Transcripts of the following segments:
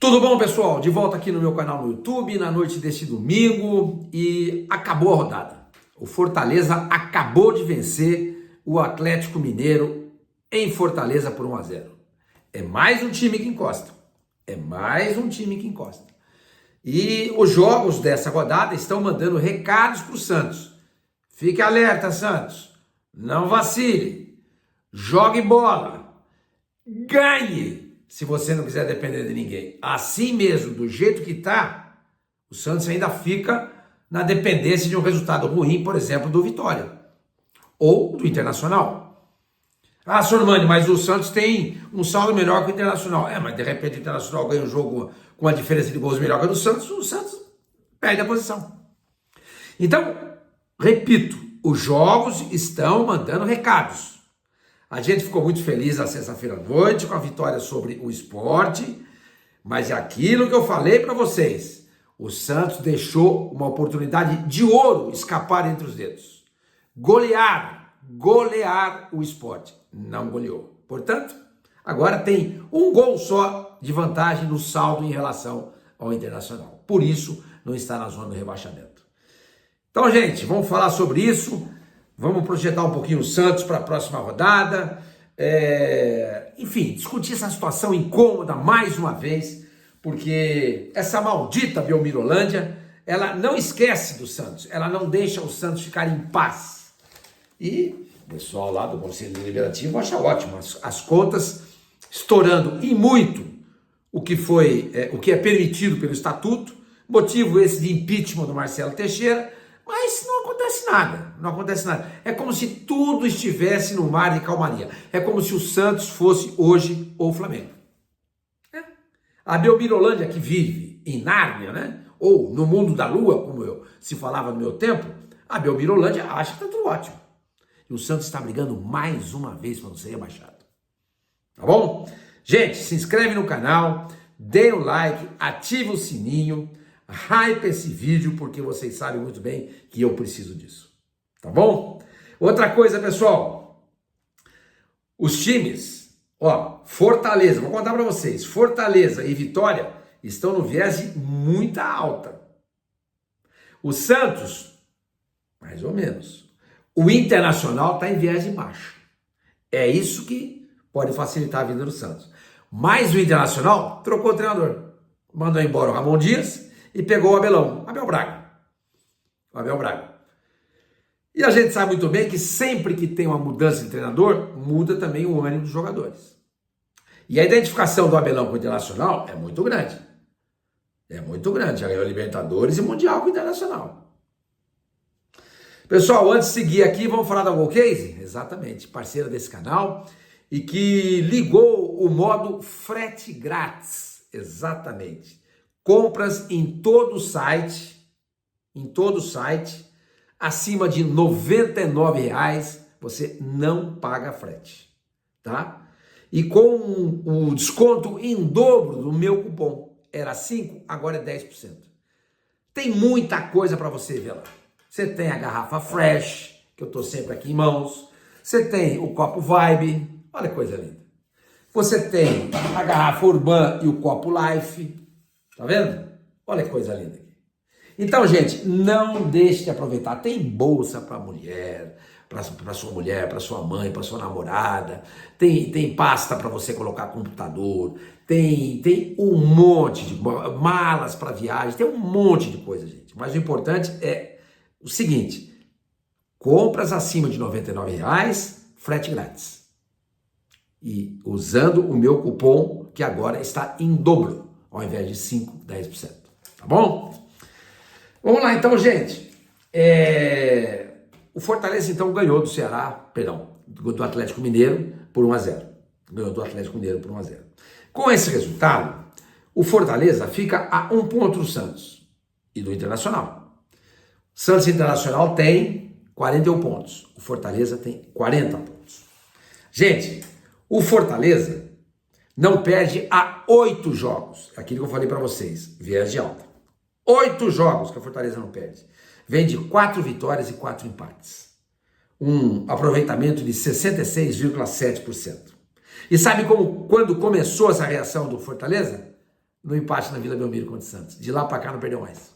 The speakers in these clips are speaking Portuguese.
Tudo bom, pessoal? De volta aqui no meu canal no YouTube, na noite deste domingo, e acabou a rodada. O Fortaleza acabou de vencer o Atlético Mineiro em Fortaleza por 1-0. É mais um time que encosta. É mais um time que encosta. E os jogos dessa rodada estão mandando recados para o Santos. Fique alerta, Santos. Não vacile. Jogue bola. Ganhe. Se você não quiser depender de ninguém. Assim mesmo, do jeito que está, o Santos ainda fica na dependência de um resultado ruim, por exemplo, do Vitória. Ou do Internacional. Ah, Sormani, mas o Santos tem um saldo melhor que o Internacional. Mas de repente o Internacional ganha um jogo com a diferença de gols melhor que a do Santos, o Santos perde a posição. Então, repito, os jogos estão mandando recados. A gente ficou muito feliz na sexta-feira à noite com a vitória sobre o Sport, mas é aquilo que eu falei para vocês. O Santos deixou uma oportunidade de ouro escapar entre os dedos. Golear o Sport. Não goleou. Portanto, agora tem um gol só de vantagem no saldo em relação ao Internacional. Por isso, não está na zona do rebaixamento. Então, gente, vamos falar sobre isso. Vamos projetar um pouquinho o Santos para a próxima rodada. Enfim, discutir essa situação incômoda mais uma vez, porque essa maldita Belmirolândia, ela não esquece do Santos, ela não deixa o Santos ficar em paz. E o pessoal lá do Conselho Deliberativo acha ótimo as contas estourando e muito o que é permitido pelo Estatuto, motivo esse de impeachment do Marcelo Teixeira. Mas não acontece nada. É como se tudo estivesse no mar de calmaria. É como se o Santos fosse hoje o Flamengo. A Belmirolândia que vive em Nárnia, né? Ou no mundo da lua, como se falava no meu tempo, a Belmirolândia acha que está tudo ótimo. E o Santos está brigando mais uma vez para não ser rebaixado. Tá bom? Gente, se inscreve no canal, dê um like, ative o sininho, hype esse vídeo, porque vocês sabem muito bem que eu preciso disso. Tá bom? Outra coisa, pessoal. Os times, Fortaleza, vou contar para vocês. Fortaleza e Vitória estão no viés de muita alta. O Santos, mais ou menos. O Internacional está em viés de baixo. É isso que pode facilitar a vida do Santos. Mas o Internacional trocou o treinador. Mandou embora o Ramon Dias e pegou o Abel Braga. E a gente sabe muito bem que sempre que tem uma mudança de treinador, muda também o ânimo dos jogadores. E a identificação do Abelão com o Internacional é muito grande. Já ganhou Libertadores e Mundial com o Internacional. Pessoal, antes de seguir aqui, vamos falar da Golcase? Exatamente, parceira desse canal e que ligou o modo frete grátis. Exatamente. Compras em todo o site, acima de R$ 99,00, você não paga frete, tá? E com o desconto em dobro do meu cupom, era 5%, agora é 10%. Tem muita coisa para você ver lá. Você tem a garrafa Fresh, que eu tô sempre aqui em mãos. Você tem o copo Vibe, olha que coisa linda. Você tem a garrafa Urban e o copo Life. Tá vendo? Olha que coisa linda aqui. Então, gente, não deixe de aproveitar. Tem bolsa para mulher, para sua mulher, para sua mãe, para sua namorada. Tem pasta para você colocar computador. Tem um monte de malas para viagem. Tem um monte de coisa, gente. Mas o importante é o seguinte: compras acima de R$ 99,00, frete grátis. E usando o meu cupom, que agora está em dobro, ao invés de 5%, 10%. Tá bom? Vamos lá então, gente. O Fortaleza então ganhou do Atlético Mineiro por 1-0. Ganhou do Atlético Mineiro por 1-0. Com esse resultado, o Fortaleza fica a 1 ponto do Santos e do Internacional. Santos e Internacional tem 41 pontos. O Fortaleza tem 40 pontos. Gente, o Fortaleza não perde há 8 jogos. Aquilo que eu falei para vocês, viés de alta. 8 jogos que a Fortaleza não perde. Vem de 4 vitórias e 4 empates. Um aproveitamento de 66,7%. E sabe quando começou essa reação do Fortaleza? no empate na Vila Belmiro contra o Santos. De lá para cá não perdeu mais.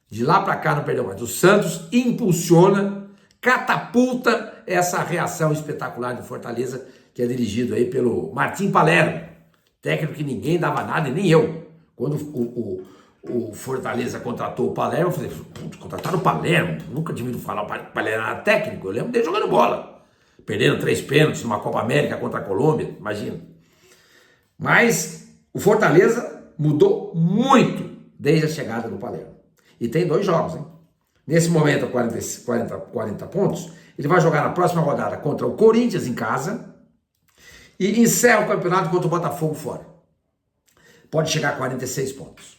De lá para cá não perdeu mais. O Santos impulsiona, catapulta essa reação espetacular do Fortaleza, que é dirigido aí pelo Martim Palermo, técnico que ninguém dava nada, e nem eu. Quando o Fortaleza contratou o Palermo, eu falei, contrataram o Palermo, nunca tinha ouvido falar, o Palermo era técnico, eu lembro dele jogando bola. Perderam 3 pênaltis numa Copa América contra a Colômbia, imagina. Mas o Fortaleza mudou muito desde a chegada do Palermo. E tem 2 jogos, hein? Nesse momento, 40 pontos, ele vai jogar na próxima rodada contra o Corinthians em casa e encerra o campeonato contra o Botafogo fora. Pode chegar a 46 pontos.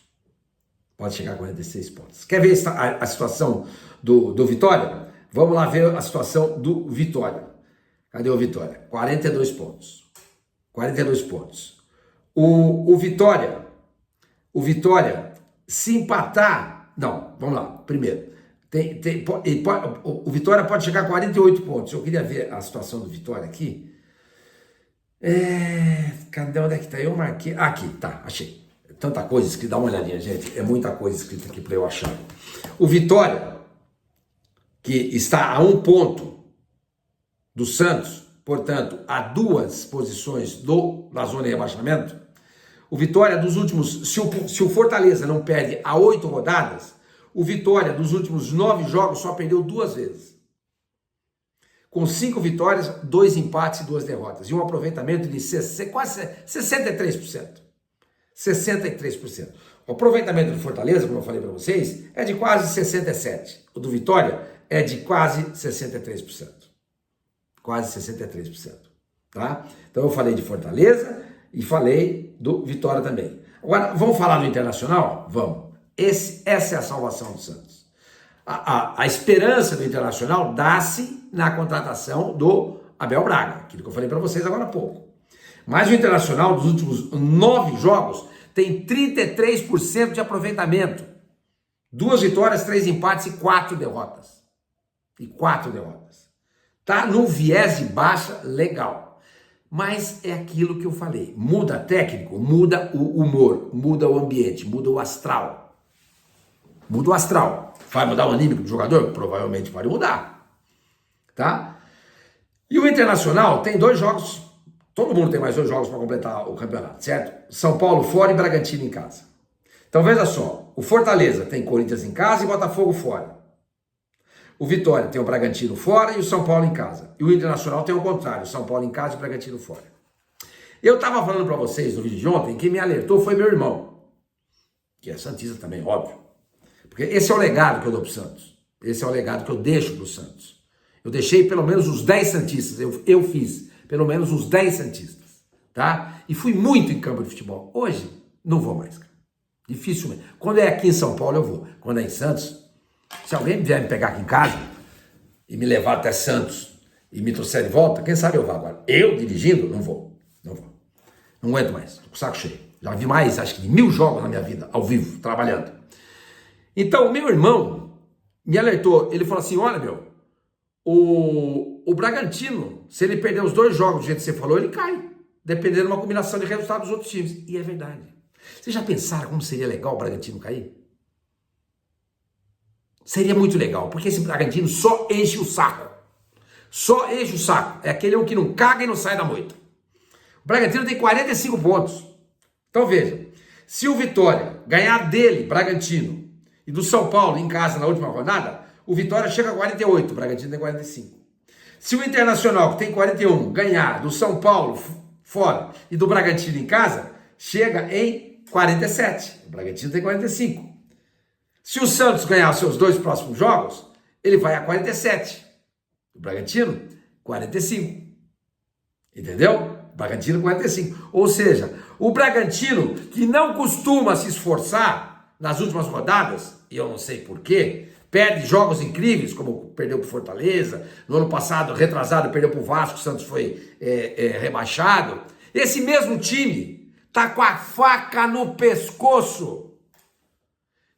Pode chegar a 46 pontos. Quer ver a situação do Vitória? Vamos lá ver a situação do Vitória. Cadê o Vitória? 42 pontos. 42 pontos. O Vitória, se empatar... Não, vamos lá. Primeiro, o Vitória pode chegar a 48 pontos. Eu queria ver a situação do Vitória aqui. Cadê? Onde é que tá? Eu marquei. Aqui, tá, achei. Tanta coisa escrita, dá uma olhadinha, gente. É muita coisa escrita aqui para eu achar. O Vitória, que está a 1 ponto do Santos, portanto, a 2 posições da zona de rebaixamento. O Vitória dos últimos, se o Fortaleza não perde a 8 rodadas, o Vitória dos últimos 9 jogos só perdeu 2 vezes. Com 5 vitórias, 2 empates e 2 derrotas. E um aproveitamento de quase 63%. 63%. O aproveitamento do Fortaleza, como eu falei para vocês, é de quase 67%. O do Vitória é de quase 63%. Quase 63%. Tá? Então eu falei de Fortaleza e falei do Vitória também. Agora, vamos falar do Internacional? Vamos. Essa é a salvação do Santos. A esperança do Internacional dá-se na contratação do Abel Braga, aquilo que eu falei para vocês agora há pouco. Mas o Internacional, dos últimos 9 jogos, tem 33% de aproveitamento. 2 vitórias, 3 empates e 4 derrotas. Tá no viés de baixa legal. Mas é aquilo que eu falei. Muda técnico, muda o humor, muda o ambiente, muda o astral. Muda o astral. Vai mudar o anímico do jogador? Provavelmente pode mudar. Tá? E o Internacional tem 2 jogos. Todo mundo tem mais 2 jogos para completar o campeonato, certo? São Paulo fora e Bragantino em casa. Então veja só, o Fortaleza tem Corinthians em casa e Botafogo fora. O Vitória tem o Bragantino fora e o São Paulo em casa. E o Internacional tem o contrário, o São Paulo em casa e o Bragantino fora. Eu estava falando para vocês no vídeo de ontem, quem me alertou foi meu irmão, que é santista também, óbvio. Porque esse é o legado que eu dou para o Santos. Esse é o legado que eu deixo para o Santos. Eu deixei pelo menos os 10 santistas, eu fiz pelo menos uns 10 santistas, tá? E fui muito em campo de futebol. Hoje, não vou mais, cara. Dificilmente. Quando é aqui em São Paulo, eu vou. Quando é em Santos, se alguém vier me pegar aqui em casa e me levar até Santos e me trouxer de volta, quem sabe eu vá agora. Eu, dirigindo, não vou. Não aguento mais. Tô com o saco cheio. Já vi mais, acho que de 1000 jogos na minha vida, ao vivo, trabalhando. Então, o meu irmão me alertou. Ele falou assim, olha, meu, o Bragantino, se ele perder os 2 jogos do jeito que você falou, ele cai. Dependendo de uma combinação de resultados dos outros times. E é verdade. Vocês já pensaram como seria legal o Bragantino cair? Seria muito legal, porque esse Bragantino só enche o saco. Só enche o saco. É aquele que não caga e não sai da moita. O Bragantino tem 45 pontos. Então veja, se o Vitória ganhar dele, Bragantino, e do São Paulo em casa na última rodada, o Vitória chega a 48, o Bragantino tem 45. Se o Internacional, que tem 41, ganhar do São Paulo fora e do Bragantino em casa, chega em 47. O Bragantino tem 45. Se o Santos ganhar os seus 2 próximos jogos, ele vai a 47. O Bragantino, 45. Entendeu? O Bragantino, 45. Ou seja, o Bragantino, que não costuma se esforçar nas últimas rodadas, e eu não sei porquê, perde jogos incríveis, como perdeu para o Fortaleza, no ano passado, retrasado, perdeu para o Vasco, o Santos foi rebaixado. Esse mesmo time está com a faca no pescoço.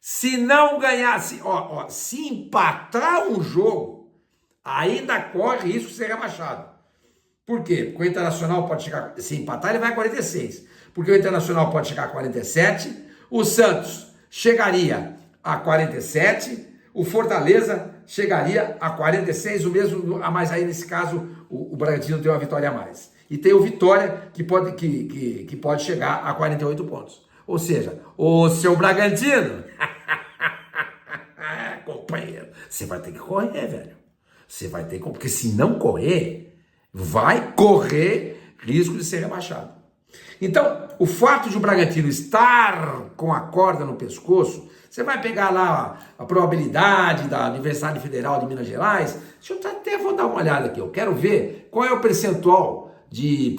Se não ganhar, se empatar um jogo, ainda corre risco de ser rebaixado. Por quê? Porque o Internacional pode chegar, se empatar, ele vai a 46. porque o Internacional pode chegar a 47, o Santos chegaria a 47, o Fortaleza chegaria a 46, o mesmo a mais aí nesse caso o Bragantino tem uma vitória a mais. E tem o Vitória que pode chegar a 48 pontos. Ou seja, o seu Bragantino, companheiro, você vai ter que correr, velho. Você vai ter que, porque se não correr, vai correr risco de ser rebaixado. Então, o fato de o Bragantino estar com a corda no pescoço, você vai pegar lá a probabilidade da Universidade Federal de Minas Gerais, vou dar uma olhada aqui, eu quero ver qual é o percentual de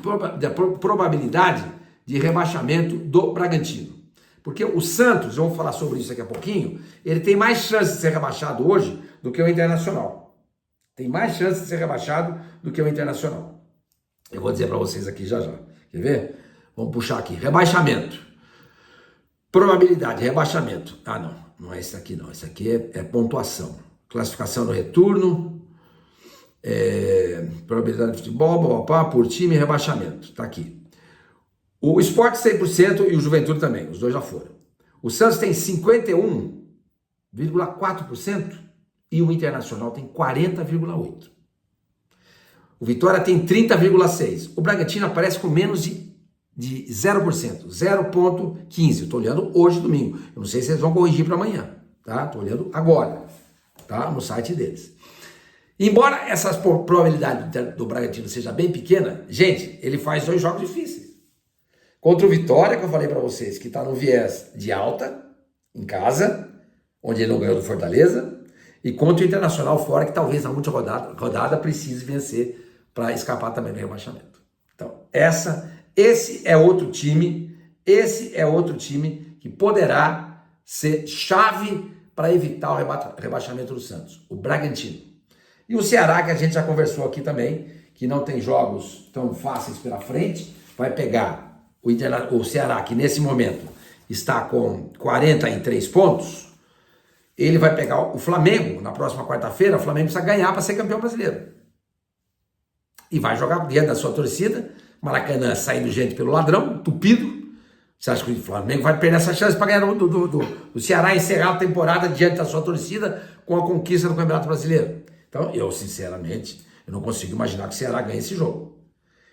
probabilidade de rebaixamento do Bragantino. Porque o Santos, eu vou falar sobre isso daqui a pouquinho, ele tem mais chance de ser rebaixado hoje do que o Internacional. Tem mais chance de ser rebaixado do que o Internacional. Eu vou dizer para vocês aqui já. Quer ver? Vamos puxar aqui. Rebaixamento. Probabilidade, rebaixamento. Não é esse aqui não. Esse aqui é pontuação. Classificação no retorno. Probabilidade de futebol, por time e rebaixamento. Tá aqui. O Sport 100% e o Juventude também. Os dois já foram. O Santos tem 51,4% e o Internacional tem 40,8%. O Vitória tem 30,6%. O Bragantino aparece com menos de 0%, 0,15%. Estou olhando hoje, domingo. Eu não sei se eles vão corrigir para amanhã, tá? Estou olhando agora, tá? No site deles. Embora essa probabilidade do Bragantino seja bem pequena, gente, ele faz 2 jogos difíceis. Contra o Vitória, que eu falei para vocês, que está no viés de alta, em casa, onde ele não ganhou do Fortaleza, e contra o Internacional fora, que talvez na última rodada precise vencer para escapar também do rebaixamento. Então, esse é outro time que poderá ser chave para evitar o rebaixamento do Santos, o Bragantino. E o Ceará, que a gente já conversou aqui também, que não tem jogos tão fáceis pela frente, vai pegar o Ceará, que nesse momento está com 43 pontos, ele vai pegar o Flamengo na próxima quarta-feira. O Flamengo precisa ganhar para ser campeão brasileiro. E vai jogar diante da sua torcida, Maracanã saindo gente pelo ladrão, tupido. Você acha que o Flamengo vai perder essa chance para ganhar do Ceará e encerrar a temporada diante da sua torcida com a conquista do Campeonato Brasileiro? Então, eu sinceramente, eu não consigo imaginar que o Ceará ganhe esse jogo.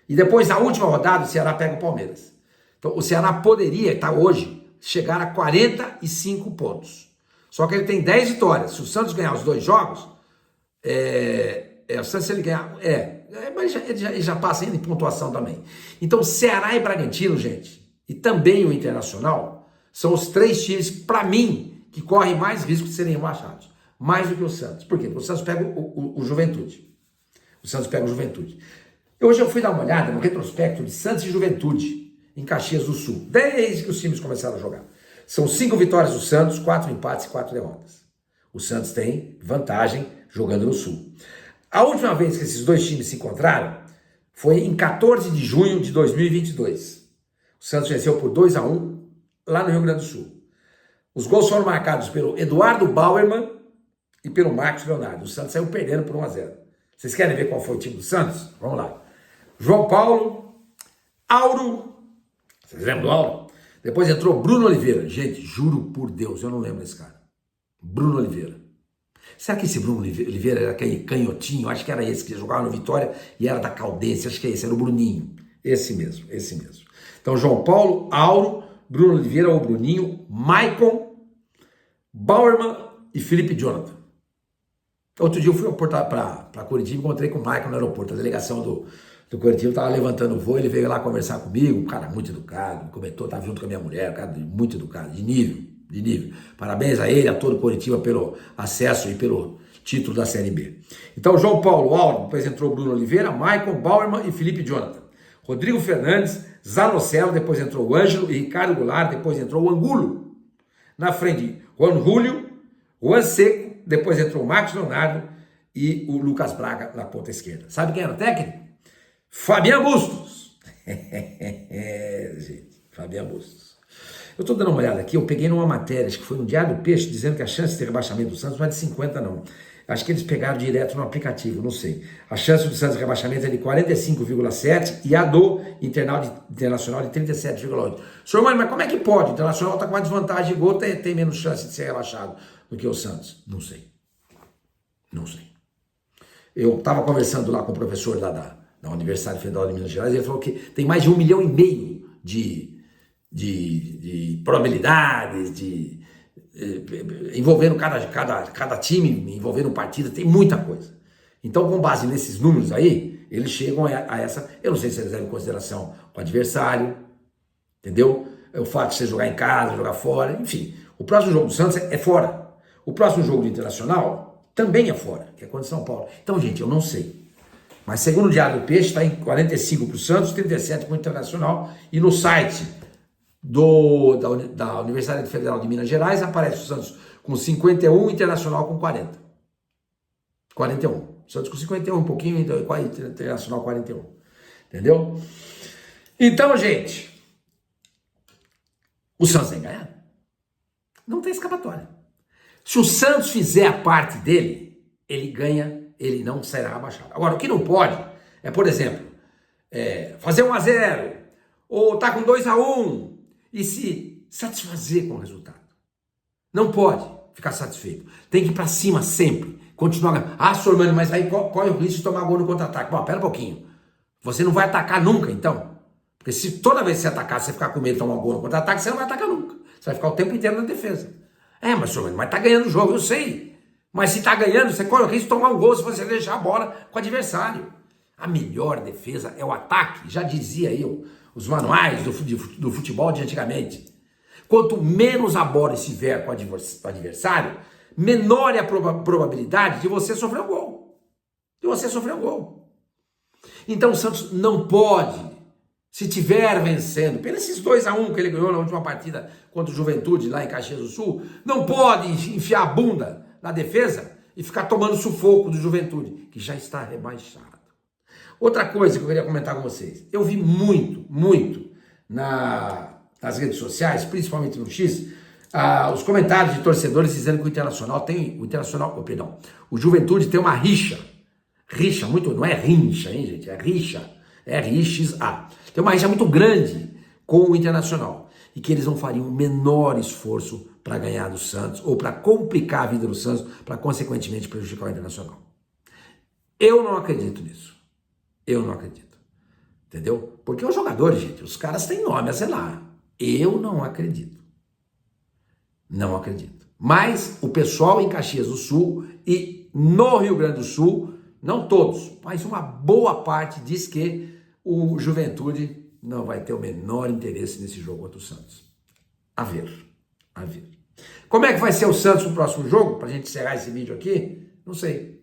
E depois, na última rodada, o Ceará pega o Palmeiras. Então, o Ceará poderia, hoje, chegar a 45 pontos. Só que ele tem 10 vitórias. Se o Santos ganhar os 2 jogos, o Santos, se ele ganhar, mas ele já passa ainda em pontuação também. Então, Ceará e Bragantino, gente, e também o Internacional, são os 3 times, para mim, que correm mais risco de serem rebaixados. Mais do que o Santos. Por quê? Porque o Santos pega o Juventude. O Santos pega o Juventude. Hoje eu fui dar uma olhada no retrospecto de Santos e Juventude, em Caxias do Sul, desde que os times começaram a jogar. São 5 vitórias do Santos, 4 empates e 4 derrotas. O Santos tem vantagem jogando no Sul. A última vez que esses 2 times se encontraram foi em 14 de junho de 2022. O Santos venceu por 2-1 lá no Rio Grande do Sul. Os gols foram marcados pelo Eduardo Bauerman e pelo Marcos Leonardo. O Santos saiu perdendo por 1-0. Vocês querem ver qual foi o time do Santos? Vamos lá. João Paulo, Auro, vocês lembram do Auro? Depois entrou Bruno Oliveira. Gente, juro por Deus, eu não lembro desse cara. Bruno Oliveira. Será que esse Bruno Oliveira era aquele canhotinho? Acho que era esse que jogava no Vitória e era da Caldense. Acho que é esse, era o Bruninho. Esse mesmo. Então, João Paulo, Auro, Bruno Oliveira, o Bruninho, Maicon, Bauerman e Felipe Jonathan. Outro dia eu fui para Curitiba e encontrei com o Maicon no aeroporto. A delegação do Curitiba estava levantando o voo, ele veio lá conversar comigo, um cara muito educado, comentou, estava junto com a minha mulher, um cara muito educado, de nível. Parabéns a ele, a todo o Curitiba pelo acesso e pelo título da Série B. Então, João Paulo, Auro, depois entrou Bruno Oliveira, Maicon, Bauerman e Felipe Jonathan. Rodrigo Fernandes, Zanocelo, depois entrou o Ângelo e Ricardo Goulart, depois entrou o Angulo. Na frente, Juan Julio, Juan Seco, depois entrou o Marcos Leonardo e o Lucas Braga na ponta esquerda. Sabe quem era o técnico? Fabiano Bustos. Gente, Fabiano Bustos. Eu estou dando uma olhada aqui, eu peguei numa matéria, acho que foi no Diário do Peixe, dizendo que a chance de ter rebaixamento do Santos não é de 50, não. Acho que eles pegaram direto no aplicativo, não sei. A chance do Santos de rebaixamento é de 45,7 e a do Internacional de 37,8. Senhor Mano, mas como é que pode? O Internacional está com uma desvantagem de gol, tem menos chance de ser rebaixado do que o Santos. Não sei. Não sei. Eu estava conversando lá com o professor da Universidade Federal de Minas Gerais e ele falou que tem mais de 1,5 milhão de probabilidades, envolvendo cada time, envolvendo partida, tem muita coisa. Então, com base nesses números aí, eles chegam a essa... Eu não sei se eles levam em consideração o adversário, entendeu? O fato de você jogar em casa, jogar fora, enfim. O próximo jogo do Santos é fora. O próximo jogo do Internacional também é fora, que é contra São Paulo. Então, gente, eu não sei. Mas segundo o Diário do Peixe, está em 45 para o Santos, 37 para o Internacional. E no site da Universidade Federal de Minas Gerais aparece o Santos com 51, o Internacional com 40. 41. O Santos com 51, um pouquinho, então, o Internacional 41. Entendeu? Então, gente, o Santos tem que ganhar. Não tem escapatória. Se o Santos fizer a parte dele, ele ganha, ele não será abaixado. Agora, o que não pode é, por exemplo, fazer 1-0 ou tá com 2-1 e se satisfazer com o resultado. Não pode ficar satisfeito. Tem que ir pra cima sempre. Continuar. Ah, senhor Mano, mas aí corre o risco de tomar gol no contra-ataque. Bom, pera um pouquinho. Você não vai atacar nunca, então. Porque se toda vez que você atacar, você ficar com medo de tomar um gol no contra-ataque, você não vai atacar nunca. Você vai ficar o tempo inteiro na defesa. Mas senhor Mano, mas tá ganhando o jogo, eu sei. Mas se tá ganhando, você corre o risco de tomar um gol se você deixar a bola com o adversário. A melhor defesa é o ataque. Já dizia eu, os manuais do futebol de antigamente. Quanto menos a bola estiver com o adversário, menor é a probabilidade de você sofrer um gol. Então o Santos não pode, se tiver vencendo, pelos esses 2-1 que ele ganhou na última partida contra o Juventude lá em Caxias do Sul, não pode enfiar a bunda na defesa e ficar tomando sufoco do Juventude, que já está rebaixado. Outra coisa que eu queria comentar com vocês, eu vi muito nas redes sociais, principalmente no X, os comentários de torcedores dizendo que o Juventude tem uma rixa, não é rincha, hein, gente, é rixa, R-I-X-A, tem uma rixa muito grande com o Internacional, e que eles não fariam o menor esforço para ganhar do Santos, ou para complicar a vida do Santos, para consequentemente prejudicar o Internacional. Eu não acredito nisso. Eu não acredito. Entendeu? Porque os jogadores, gente, os caras têm nome a zelar. Eu não acredito. Não acredito. Mas o pessoal em Caxias do Sul e no Rio Grande do Sul, não todos, mas uma boa parte diz que o Juventude não vai ter o menor interesse nesse jogo contra o Santos. A ver. Como é que vai ser o Santos no próximo jogo? Pra gente encerrar esse vídeo aqui? Não sei,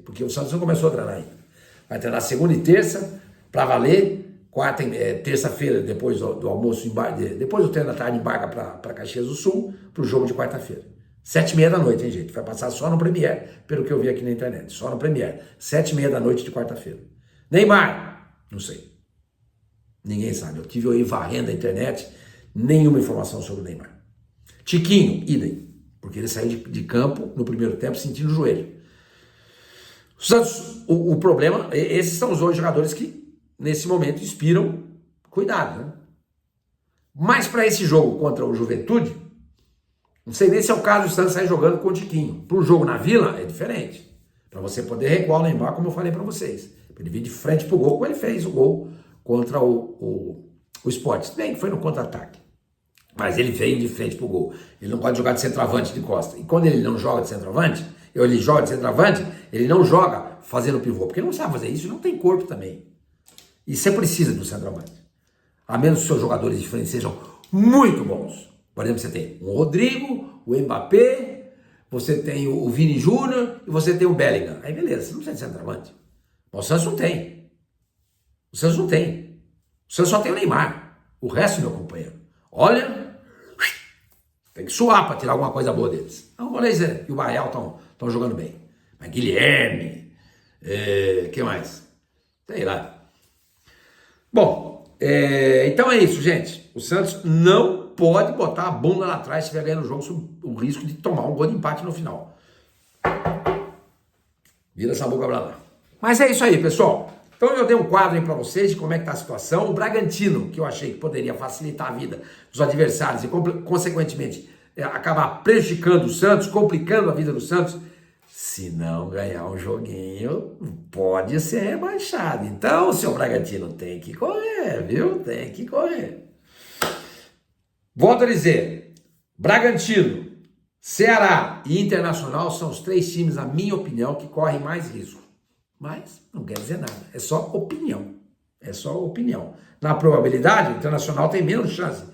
porque o Santos não começou a treinar ainda. Vai treinar segunda e terça, pra valer, terça-feira, depois do almoço, depois do treino da tarde, embarca pra Caxias do Sul, pro jogo de quarta-feira. 7h30 da noite, hein, gente? Vai passar só no Premiere, pelo que eu vi aqui na internet, só no Premiere. 7h30 da noite de quarta-feira. Neymar? Não sei. Ninguém sabe. Eu tive aí varrendo a internet, nenhuma informação sobre o Neymar. Tiquinho, idem, porque ele saiu de campo no primeiro tempo sentindo o joelho. O problema, esses são os dois jogadores que nesse momento inspiram cuidado, né? Mas para esse jogo contra o Juventude, não sei nem se é o caso do Santos sair jogando com o Tiquinho. Para o jogo na Vila é diferente. Para você poder recuar o Neymar, como eu falei para vocês. Ele vir de frente pro gol, como ele fez o gol contra o Sport. Se bem que foi no contra-ataque. Mas ele veio de frente pro gol. Ele não pode jogar de centroavante de costa. E quando ele não joga de centroavante, ele joga de centroavante, ele não joga fazendo pivô. Porque ele não sabe fazer isso, não tem corpo também. E você precisa do centroavante. A menos que os seus jogadores de frente sejam muito bons. Por exemplo, você tem o Rodrigo, o Mbappé, você tem o Vini Júnior e você tem o Bellingham. Aí beleza, você não precisa de centroavante. Mas o Santos não tem. O Santos só tem o Neymar. O resto, meu companheiro, olha, tem que suar para tirar alguma coisa boa deles. Então, o Molezer e o Barreal estão jogando bem. Mas Guilherme, que mais? Sei lá. Bom, então é isso, gente. O Santos não pode botar a bunda lá atrás se estiver ganhando o jogo sob o risco de tomar um gol de empate no final. Vira essa boca pra lá. Mas é isso aí, pessoal. Então eu dei um quadro aí pra vocês de como é que tá a situação. O Bragantino, que eu achei que poderia facilitar a vida dos adversários e, consequentemente, acabar prejudicando o Santos, complicando a vida do Santos, se não ganhar um joguinho, pode ser rebaixado. Então, o seu Bragantino tem que correr, viu? Tem que correr. Volto a dizer, Bragantino, Ceará e Internacional são os 3 times, na minha opinião, que correm mais risco. Mas não quer dizer nada, é só opinião. É só opinião. Na probabilidade, o Internacional tem menos chance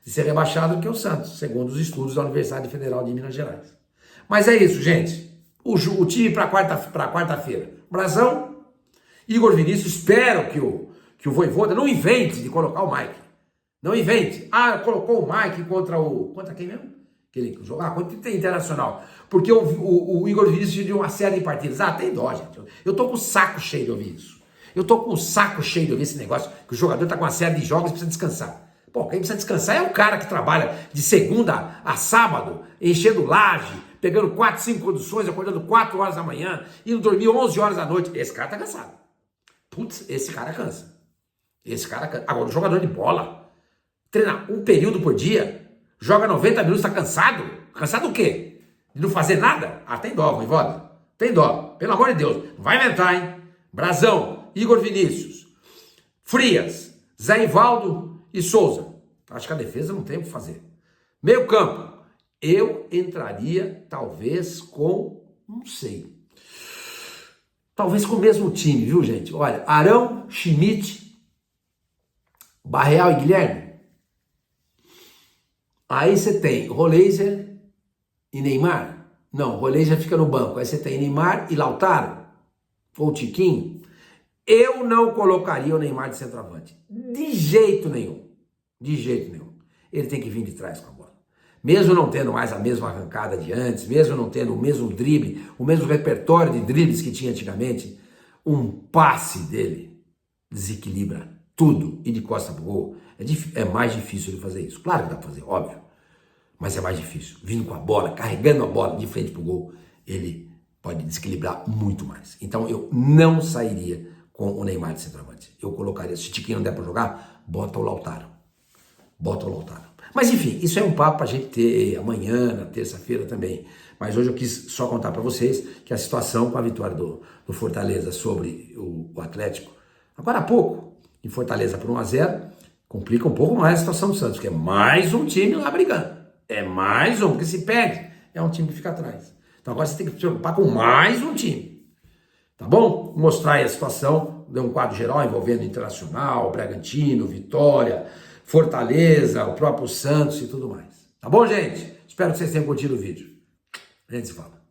de ser rebaixado que o Santos, segundo os estudos da Universidade Federal de Minas Gerais. Mas é isso, gente. O time para quarta-feira. Brasão, Igor Vinícius, espero que o Vojvoda não invente de colocar o Mike. Não invente. Ah, colocou o Mike contra quem mesmo? Aquele que jogou contra o Internacional. Porque o Igor Vinícius de uma série de partidas. Ah, tem dó, gente. Eu tô com o saco cheio de ouvir isso. Eu tô com o saco cheio de ouvir esse negócio que o jogador tá com uma série de jogos e precisa descansar. Pô, quem precisa descansar é o cara que trabalha de segunda a sábado, enchendo laje, pegando 4, 5 conduções, acordando 4 horas da manhã, indo dormir 11 horas da noite. Esse cara tá cansado. Putz, esse cara cansa. Esse cara cansa. Agora, o jogador de bola, treina um período por dia, joga 90 minutos, tá cansado? Cansado do quê? De não fazer nada? Ah, tem dó, Vojvoda. Tem dó. Pelo amor de Deus. Não vai inventar, hein? Brasão, Igor Vinícius, Frias, Zé Ivaldo e Souza. Acho que a defesa não tem o que fazer. Meio campo. Eu entraria, talvez, com... Não sei. Talvez com o mesmo time, viu, gente? Olha, Arão, Schmidt, Barreal e Guilherme. Aí você tem Roleiser e Neymar. Não, Roleiser fica no banco. Aí você tem Neymar e Lautaro. Ou Tiquinho. Eu não colocaria o Neymar de centroavante. De jeito nenhum. De jeito nenhum. Ele tem que vir de trás com a bola. Mesmo não tendo mais a mesma arrancada de antes, mesmo não tendo o mesmo drible, o mesmo repertório de dribles que tinha antigamente, um passe dele desequilibra tudo e de costa pro gol. É mais difícil ele fazer isso. Claro que dá pra fazer, óbvio. Mas é mais difícil. Vindo com a bola, carregando a bola de frente pro gol, ele pode desequilibrar muito mais. Então eu não sairia com o Neymar de centroavante. Eu colocaria, se o Tiquinho não der pra jogar, bota o Lautaro. Bota o Lautaro. Mas enfim, isso é um papo pra gente ter amanhã, na terça-feira também. Mas hoje eu quis só contar pra vocês que a situação com a vitória do Fortaleza sobre o Atlético, agora há pouco, em Fortaleza por 1-0, complica um pouco mais a situação do Santos, que é mais um time lá brigando. É mais um, porque se perde, é um time que fica atrás. Então agora você tem que se preocupar com mais um time. Tá bom? Vou mostrar aí a situação, deu um quadro geral envolvendo Internacional, Bragantino, Vitória, Fortaleza, o próprio Santos e tudo mais. Tá bom, gente? Espero que vocês tenham curtido o vídeo. A gente se fala.